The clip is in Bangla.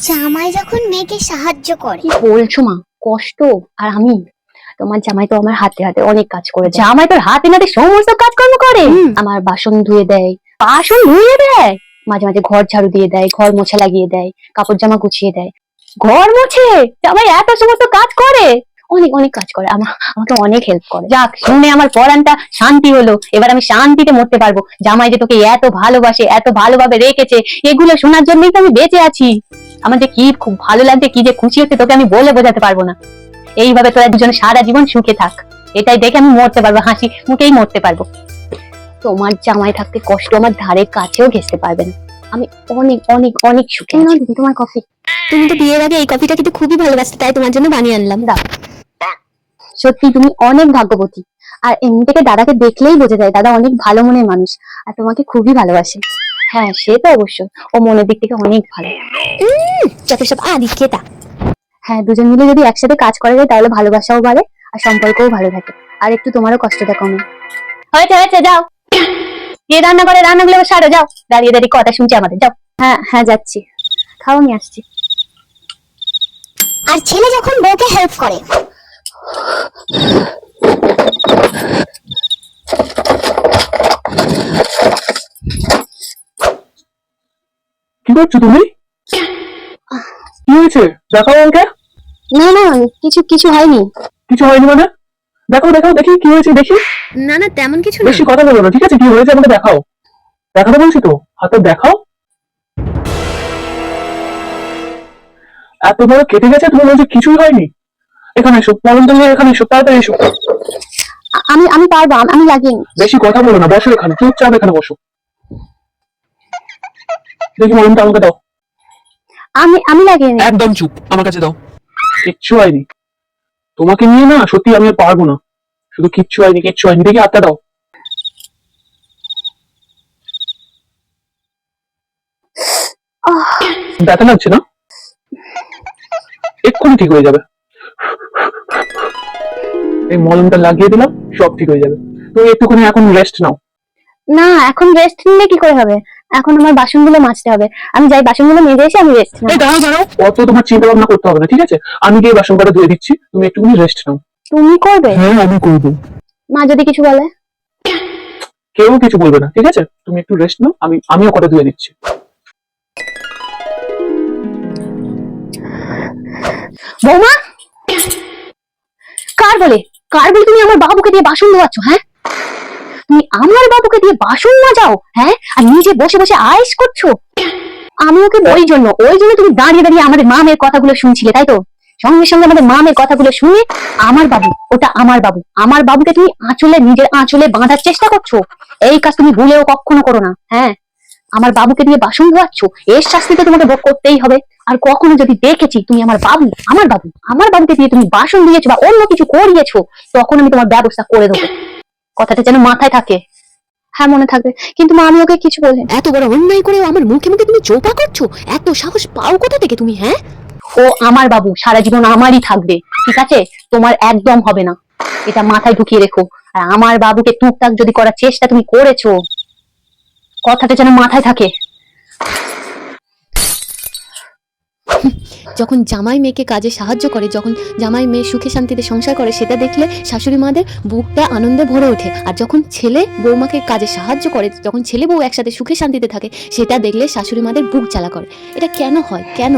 জামাই যখন মেয়েকে সাহায্য করে। কি বলছো মা? কষ্ট। আর আমি, তোমার জামাই তো আমার হাতে হাতে অনেক কাজ করে। জামাই তোর হাতে নাতে সমস্ত কাজকর্ম করে। আমার বাসন ধুয়ে দেয়, মাঝে মাঝে ঘর ঝাড়ু দিয়ে দেয়, ঘর মোছা লাগিয়ে দেয়, কাপড় জামা গুছিয়ে দেয়, ঘর মোছে। জামাই এত সমস্ত কাজ করে, অনেক অনেক কাজ করে। আমাকে অনেক হেল্প করে। যাক, শুনে আমার পরানটা শান্তি হলো। এবার আমি শান্তিতে মরতে পারবো। জামাই যে তোকে এত ভালোবাসে, এত ভালোভাবে রেখেছে, এগুলো শোনার জন্যই তো আমি বেঁচে আছি। আমার যে কি খুব ভালো লাগছে, কি যে খুশি হচ্ছে, তোকে আমি বলে বোঝাতে পারবো না। এইভাবে তোরা দুজনে সারা জীবন সুখে থাক, এটাই দেখে আমি মরতে পারবো, হাসি মুখেই মরতে পারবো। তোমার জামাই থাকতে কষ্ট আমার ধারে কাছেও ঘেঁষতে পারবে না। আমি অনেক অনেক অনেক সুখে আছি। দিদি, তোমার কফি। তুমি তো বিয়ের আগে এই কফিটা কিন্তু খুবই ভালোবাসতে, তাই তোমার জন্য বানিয়ে আনলাম। দাও। সত্যি তুমি অনেক ভাগ্যবতী। আর এমনি থেকে দাদাকে দেখলেই বোঝা যায় দাদা অনেক ভালো মনের মানুষ, আর তোমাকে খুবই ভালোবাসে। হ্যাঁ, সে তো অবশ্যই, ও মনের দিক থেকে অনেক ভালো। যত সব আদি খেতা। হ্যাঁ, দুজন মিলে যদি একসাথে কাজ করা যায় তাহলে ভালোবাসাও বাড়ে আর সম্পর্কও ভালো থাকে, আর একটু তোমারও কষ্টটা কমে। হয়েছে হয়েছে, যাও গিয়ে রান্না করে রান্নাগুলো সারো, যাও। দাঁড়িয়ে দাঁড়িয়ে কথা শুনছি আমাদের, যাও। হ্যাঁ হ্যাঁ, যাচ্ছি, খাও, নিয়ে আসছি। আর ছেলে যখন বউকে হেল্প করে। কি করছো তুমি? কি হয়েছে? দেখাও আমাকে। না না, কিছু কিছু হয়নি। কিছু হয়নি মানে? দেখাও দেখাও, দেখি কি হয়েছে, দেখি। না না, তেমন কিছু না। বেশি কথা বলো না, ঠিক আছে? কি হয়েছে আমাকে দেখাও। দেখাতে বলছি তো, হাতে দেখাও। এত বড় কেটে গেছে, তুমি বলছো কিছুই হয়নি? এখানে এসো, মলম তুমি এখানে এসো, তাড়াতাড়ি এসো। আমি আমি পারবো, আমি লাগিয়ে নিই। বেশি কথা বলো না, বসো এখানে, চুপচাপ এখানে বসো। দেখি মলমটা আমাকে দাও। আমি লাগিয়ে নিই। একদম চুপ, আমার কাছে দাও। কিচ্ছু হয়নি। তোমাকে নিয়ে না সত্যি আমি আর পারবো না। শুধু কিচ্ছু হয়নি, কিচ্ছু হয়নি। দেখি হাতটা দাও। ব্যথা লাগছে না? এক্ষুনি ঠিক হয়ে যাবে। এই মলমটা লাগিয়ে দিলাম, সব ঠিক হয়ে যাবে। তুমি একটুখানি এখন রেস্ট নাও। না, এখন রেস্ট নিলে কি করে হবে? এখন আমার বাসনগুলো মাজতে হবে। আমি যাই, বাসনগুলো মেজে এসে আমি রেস্ট এই দাঁড়াও দাঁড়াও, অত তোমার চিন্তা ভাবনা করতে হবে না, ঠিক আছে? আমি গিয়ে বাসন কটা ধুয়ে দিচ্ছি, তুমি একটুখানি রেস্ট নাও। তুমি করবে? হ্যাঁ, আমি করবো। মা যদি কিছু বলে? কেউ কিছু বলবে না, ঠিক আছে? তুমি একটু রেস্ট নাও, আমিও কটা ধুয়ে দিচ্ছি। বৌমা, কার বলে তুমি আমার বাবুকে দিয়ে বাসন ধোয়াচ্ছ? হ্যাঁ, তুমি আমার বাবুকে দিয়ে বাসন মাজাও, হ্যাঁ, আর নিজে বসে বসে আয়েশ করছো। আমি ওকে ওই জন্য তুমি দাঁড়িয়ে দাঁড়িয়ে আমাদের মা মেয়ের কথাগুলো শুনছিলে, তাই তো? সঙ্গে সঙ্গে আমাদের মা মেয়ের কথাগুলো শুনে আমার বাবু, ওটা আমার বাবুকে তুমি নিজের আঁচলে বাঁধার চেষ্টা করছো। এই কাজ তুমি ভুলেও কখনো করো না। হ্যাঁ, আমার বাবুকে দিয়ে বাসন ধোয়াচ্ছ, এর শাস্তি তো তোমাকে ভোগ করতেই হবে। আর কখনো যদি দেখেছি তুমি আমার বাবুকে দিয়ে তুমি বাসন দিয়েছো বা অন্য কিছু করিয়েছো, তখন আমি তোমার ব্যবস্থা করে দেবো। কথাটা যেন মাথায় থাকে। হ্যাঁ, মনে থাকবে। কিন্তু মা, আমি ওকে কিছু বলি। এত বড় অন্যায় করেও আমার মুখে মুখে তুমি চোপা করছো? এত সাহস পাও কোথা থেকে তুমি? হ্যাঁ, ও আমার বাবু, সারা জীবন আমারই থাকবে, ঠিক আছে? তোমার একদম হবে না, এটা মাথায় ঢুকিয়ে রেখো। আর আমার বাবুকে টুকটাক যদি করার চেষ্টা তুমি করেছো, কথাটা যেন মাথায় থাকে। যখন জামাই মেয়েকে কাজে সাহায্য করে, যখন জামাই মেয়ে সুখে শান্তিতে সংসার করে, সেটা দেখলে শাশুড়ি মাদের বুকটা আনন্দে ভরে ওঠে। আর যখন ছেলে বৌমাকে কাজে সাহায্য করে, যখন ছেলে বউ একসাথে সুখে শান্তিতে থাকে, সেটা দেখলে শাশুড়ি মাদের বুক জ্বালা করে। এটা কেন হয়? কেন?